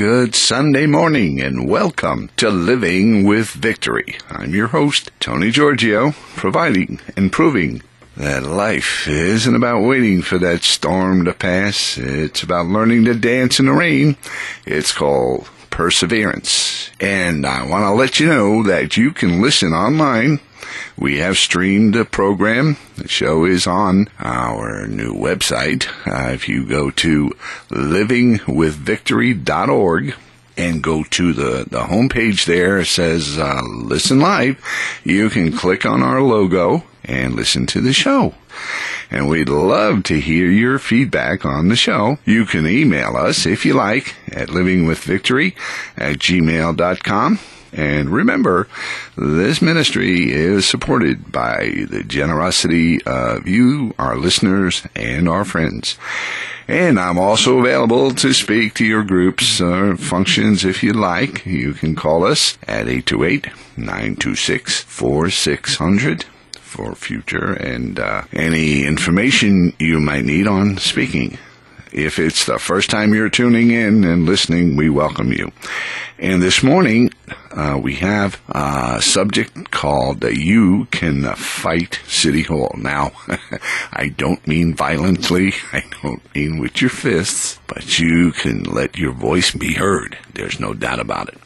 Good Sunday morning and welcome to Living with Victory. I'm your host, Tony Giorgio, providing and proving that life isn't about waiting for that storm to pass. It's about learning to dance in the rain. It's called perseverance. And I want to let you know that you can listen online. We have streamed the program. The show is on our new website. If you go to livingwithvictory.org and go to the homepage there, it says Listen Live. You can click on our logo and listen to the show. And we'd love to hear your feedback on the show. You can email us, if you like, at livingwithvictory@gmail.com. And remember, this ministry is supported by the generosity of you, our listeners, and our friends. And I'm also available to speak to your groups or functions if you'd like. You can call us at 828-926-4600 for future and any information you might need on speaking. If it's the first time you're tuning in and listening, we welcome you. And this morning, we have a subject called You Can Fight City Hall. Now, I don't mean violently, I don't mean with your fists, but you can let your voice be heard. There's no doubt about it.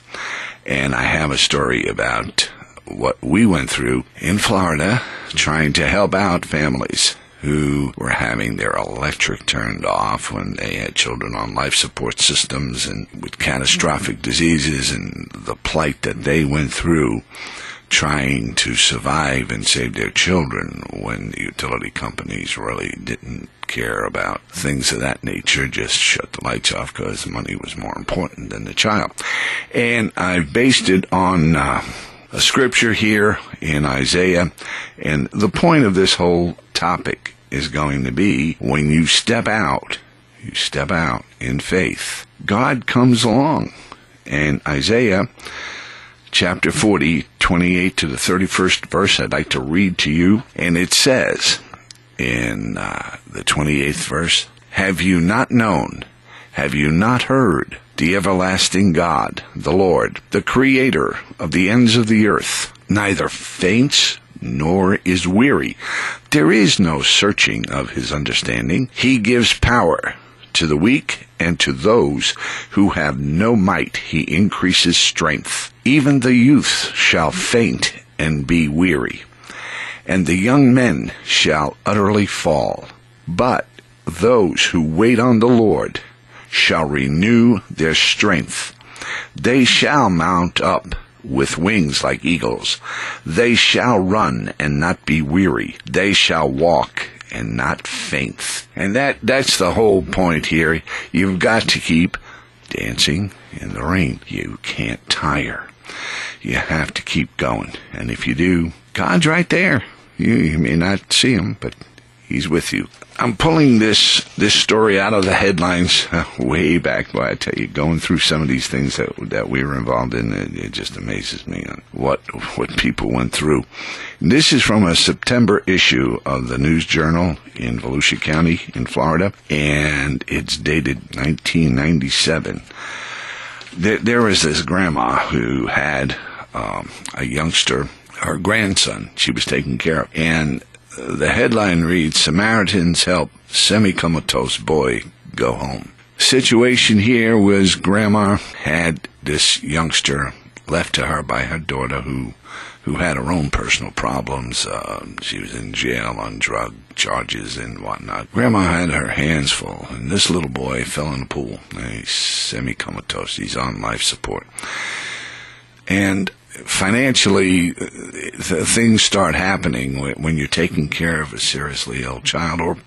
And I have a story about what we went through in Florida trying to help out families who were having their electric turned off when they had children on life support systems and with catastrophic diseases, and the plight that they went through trying to survive and save their children when the utility companies really didn't care about things of that nature, just shut the lights off because the money was more important than the child. And I based it on a scripture here in Isaiah, and the point of this whole topic is going to be when you step out in faith, God comes along. And Isaiah chapter 40, 28 to the 31st verse, I'd like to read to you, and it says in the 28th verse, "Have you not known? Have you not heard? The everlasting God, the Lord, the creator of the ends of the earth, neither faints nor is weary. There is no searching of his understanding. He gives power to the weak, and to those who have no might he increases strength. Even the youth shall faint and be weary, and the young men shall utterly fall. But those who wait on the Lord shall renew their strength. They shall mount up with wings like eagles. They shall run and not be weary. They shall walk and not faint." And that's the whole point here. You've got to keep dancing in the rain. You can't tire. You have to keep going. And if you do, God's right there. You may not see him, but he's with you. I'm pulling this story out of the headlines way back. Boy, I tell you, going through some of these things that we were involved in, it just amazes me on what people went through. This is from a September issue of the News Journal in Volusia County in Florida, and it's dated 1997. There was this grandma who had a youngster, her grandson, she was taking care of, and the headline reads, "Samaritans help semi-comatose boy go home." Situation here was grandma had this youngster left to her by her daughter who had her own personal problems. She was in jail on drug charges and whatnot. Grandma had her hands full, and this little boy fell in the pool. He's semi-comatose. He's on life support. And financially, things start happening when you're taking care of a seriously ill child or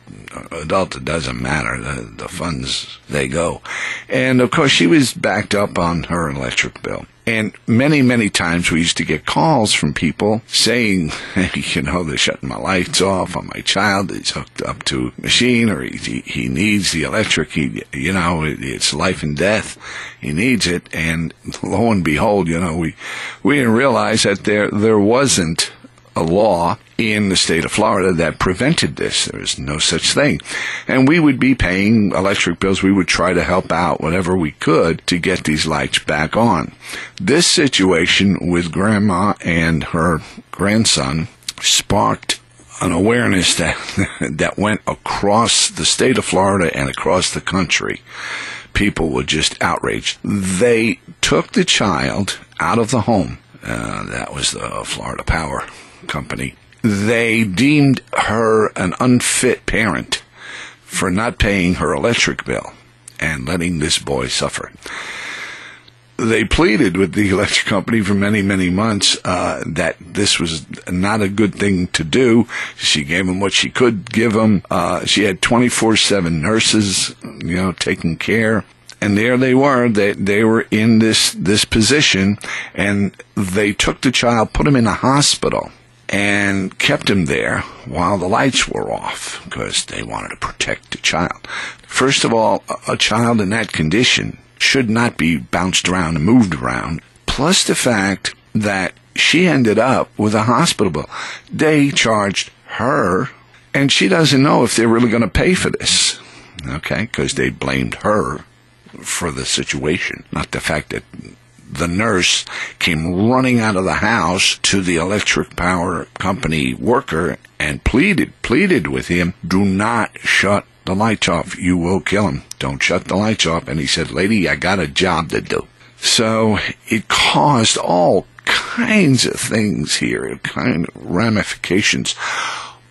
adult. It doesn't matter. The funds, they go. And of course, she was backed up on her electric bill. And many, many times we used to get calls from people saying, hey, they're shutting my lights off on my child. He's hooked up to a machine, or he needs the electric. It's life and death. He needs it. And lo and behold, we didn't realize that there wasn't a law in the state of Florida that prevented this. There was no such thing. And we would be paying electric bills. We would try to help out whatever we could to get these lights back on. This situation with Grandma and her grandson sparked an awareness that went across the state of Florida and across the country. People were just outraged. They took the child out of the home. That was the Florida Power Company. They deemed her an unfit parent for not paying her electric bill and letting this boy suffer. They pleaded with the electric company for many, many months that this was not a good thing to do. She gave them what she could give them. She had 24/7 nurses, taking care. And there they were. They were in this position, and they took the child, put him in a hospital, and kept him there while the lights were off because they wanted to protect the child. First of all, a child in that condition should not be bounced around and moved around. Plus the fact that she ended up with a hospital bill. They charged her, and she doesn't know if they're really going to pay for this, okay, because they blamed her for the situation, not the fact that the nurse came running out of the house to the electric power company worker and pleaded with him, do not shut the lights off. You will kill him. Don't shut the lights off. And he said, lady, I got a job to do. So it caused all kinds of things here, kind of ramifications.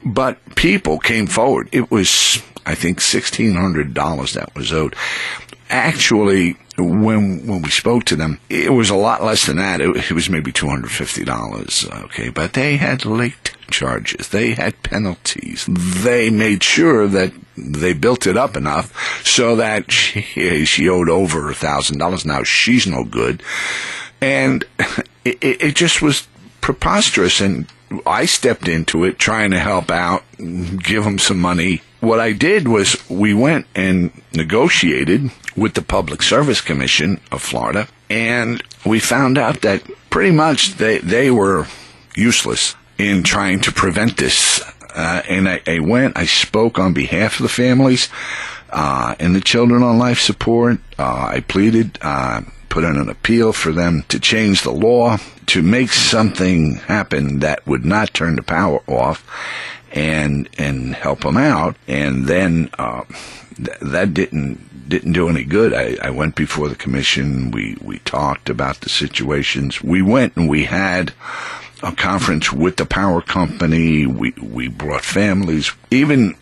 But people came forward. It was, I think, $1,600 that was owed. Actually, when we spoke to them, it was a lot less than that. It was maybe $250, okay? But they had late charges. They had penalties. They made sure that they built it up enough so that she owed over $1,000. Now she's no good. And it just was preposterous. And I stepped into it trying to help out, give them some money. What I did was we went and negotiated with the Public Service Commission of Florida, and we found out that pretty much they were useless in trying to prevent this. And I spoke on behalf of the families and the children on life support. I pleaded, put in an appeal for them to change the law, to make something happen that would not turn the power off, and help them out. And then that didn't do any good. I went before the commission. We talked about the situations. We went and we had a conference with the power company. We brought families, even,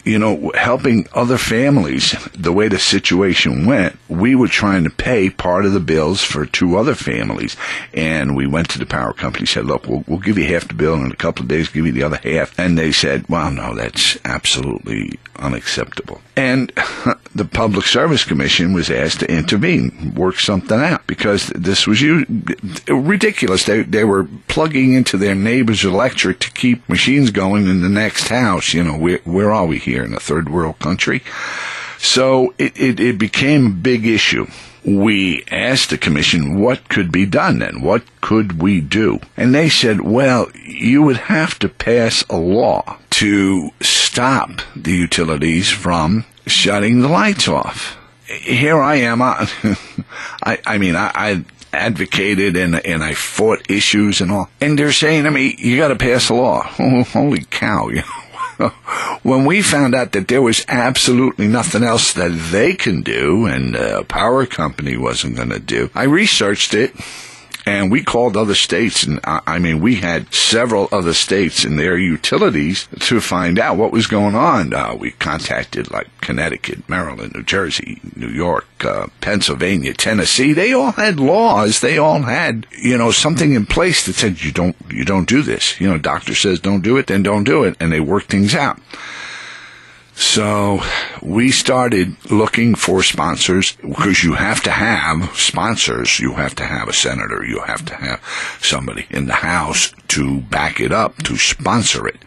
helping other families. The way the situation went, we were trying to pay part of the bills for two other families, and we went to the power company, said, look, we'll give you half the bill, and in a couple of days give you the other half. And they said, well, no, that's absolutely unacceptable. And the Public Service Commission was asked to intervene, work something out, because this was ridiculous. They were plugging into their neighbor's electric to keep machines going in the next house. Where are we here, in a third world country? So it became a big issue. We asked the commission what could be done then, what could we do? And they said, well, you would have to pass a law to stop the utilities from shutting the lights off. Here I am. I advocated and I fought issues and all. And they're saying to me, you got to pass a law. Oh, holy cow, When we found out that there was absolutely nothing else that they can do and the power company wasn't going to do, I researched it. And we called other states, and we had several other states and their utilities to find out what was going on. We contacted like Connecticut, Maryland, New Jersey, New York, Pennsylvania, Tennessee. They all had laws. They all had, something in place that said you don't do this. Doctor says don't do it, then don't do it, and they worked things out. So we started looking for sponsors, because you have to have sponsors. You have to have a senator. You have to have somebody in the House to back it up, to sponsor it.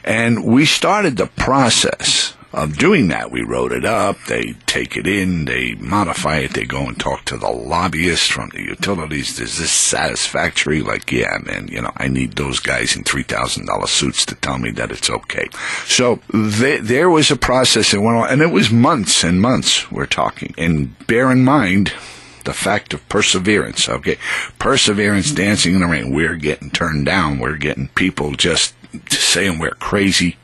And we started the process of doing that. We wrote it up, they take it in, they modify it, they go and talk to the lobbyists from the utilities. Is this satisfactory? Like, yeah, man, I need those guys in $3,000 suits to tell me that it's okay. So there was a process that went on, and it was months and months we're talking. And bear in mind the fact of perseverance, okay? Perseverance, dancing in the rain. We're getting turned down. We're getting people just saying we're crazy.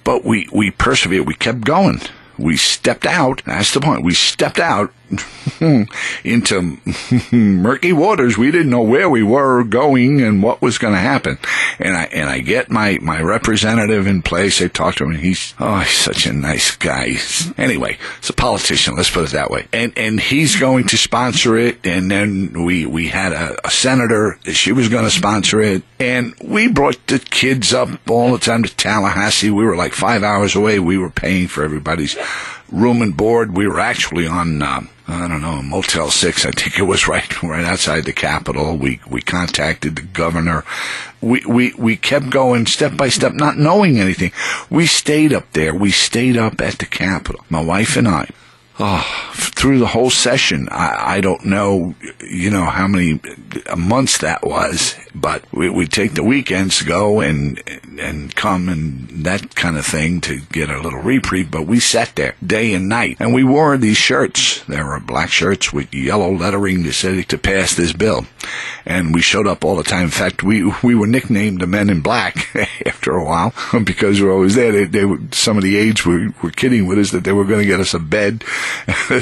But we persevered. We kept going. We stepped out. That's the point. We stepped out into murky waters. We didn't know where we were going and what was going to happen. And I get my representative in place. I talk to him, and he's such a nice guy. Anyway, it's a politician, let's put it that way. And he's going to sponsor it. And then we had a senator. She was going to sponsor it. And we brought the kids up all the time to Tallahassee. We were like 5 hours away. We were paying for everybody's room and board. We were actually on, Motel 6. I think it was right outside the Capitol. We contacted the governor. We kept going step by step, not knowing anything. We stayed up there. We stayed up at the Capitol, my wife and I. Through the whole session. I don't know, how many months that was, but we'd take the weekends to go and come and that kind of thing to get a little reprieve, but we sat there day and night, and we wore these shirts. There were black shirts with yellow lettering that said to pass this bill, and we showed up all the time. In fact, we were nicknamed the Men in Black after a while because we were always there. They were, some of the aides were kidding with us that they were going to get us a bed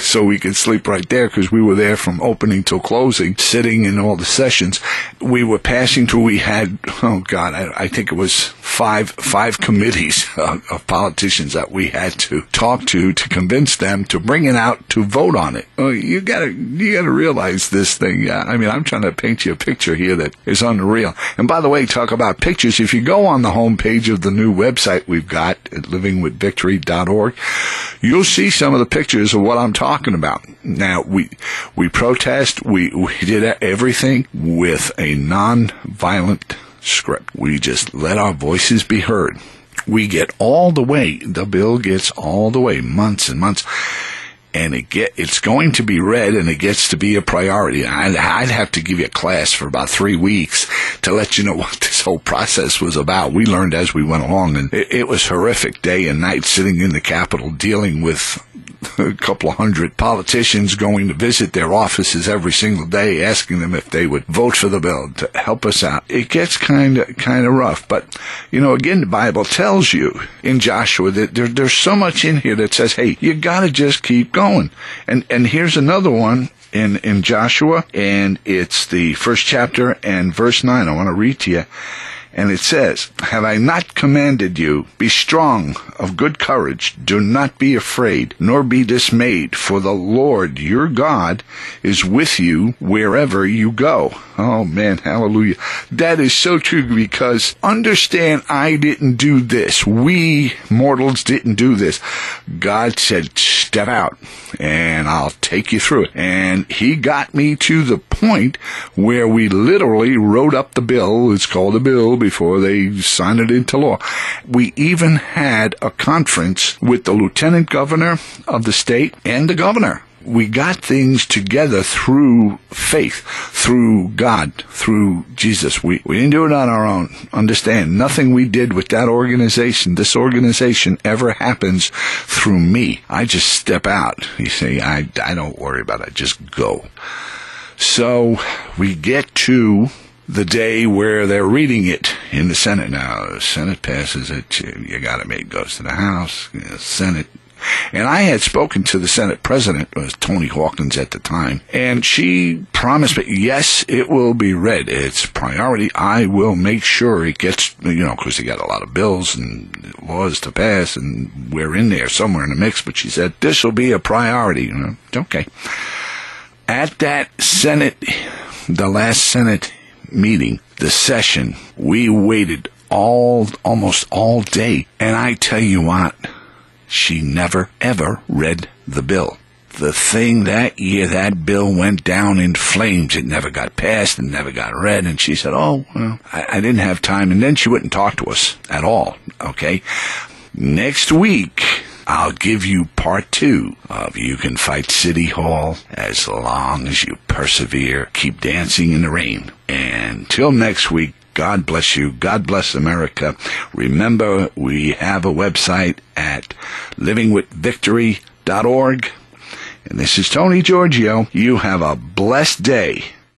so we could sleep right there, because we were there from opening till closing, sitting in all the sessions. We were passing through, we had, I think it was five committees of politicians that we had to talk to convince them to bring it out to vote on it. You gotta realize this thing. I'm trying to paint you a picture here that is unreal. And by the way, talk about pictures. If you go on the homepage of the new website we've got at livingwithvictory.org, you'll see some of the pictures of what I'm talking about. Now, we protest, we did everything with a non-violent script. We just let our voices be heard. We get all the way, the bill gets all the way, months and months, and it's going to be read, and it gets to be a priority. I'd have to give you a class for about 3 weeks to let you know what this whole process was about. We learned as we went along, and it was horrific, day and night, sitting in the Capitol, dealing with a couple of hundred politicians, going to visit their offices every single day, asking them if they would vote for the bill to help us out. It gets kind of rough, but again, the Bible tells you in Joshua that there's so much in here that says, hey, you gotta just keep going. And here's another one in Joshua, and it's the first chapter and verse 9. I want to read to you. And it says, have I not commanded you, be strong, of good courage, do not be afraid, nor be dismayed, for the Lord your God is with you wherever you go. Oh man, hallelujah. That is so true, because understand, I didn't do this. We mortals didn't do this. God said, step out, and I'll take you through it. And he got me to the point where we literally wrote up the bill. It's called a bill before they signed it into law. We even had a conference with the lieutenant governor of the state and the governor. We got things together through faith, through God, through Jesus. We didn't do it on our own. Understand, nothing we did with that organization, this organization, ever happens through me. I just step out. You see, I don't worry about it. I just go. So we get to the day where they're reading it in the Senate. Now, the Senate passes it. You got to make it goes to the House, Senate. And I had spoken to the Senate president, it was Tony Hawkins at the time, and she promised me, yes, it will be read. It's priority. I will make sure it gets, because they got a lot of bills and laws to pass, and we're in there somewhere in the mix, but she said, this will be a priority. Okay. At that Senate, the last Senate meeting, the session, we waited almost all day, and I tell you what, she never, ever read the bill. The thing that year, that bill went down in flames. It never got passed and never got read. And she said, I didn't have time. And then she wouldn't talk to us at all, okay? Next week, I'll give you part 2 of You Can Fight City Hall as long as you persevere. Keep dancing in the rain. And till next week, God bless you. God bless America. Remember, we have a website at livingwithvictory.org. And this is Tony Giorgio. You have a blessed day.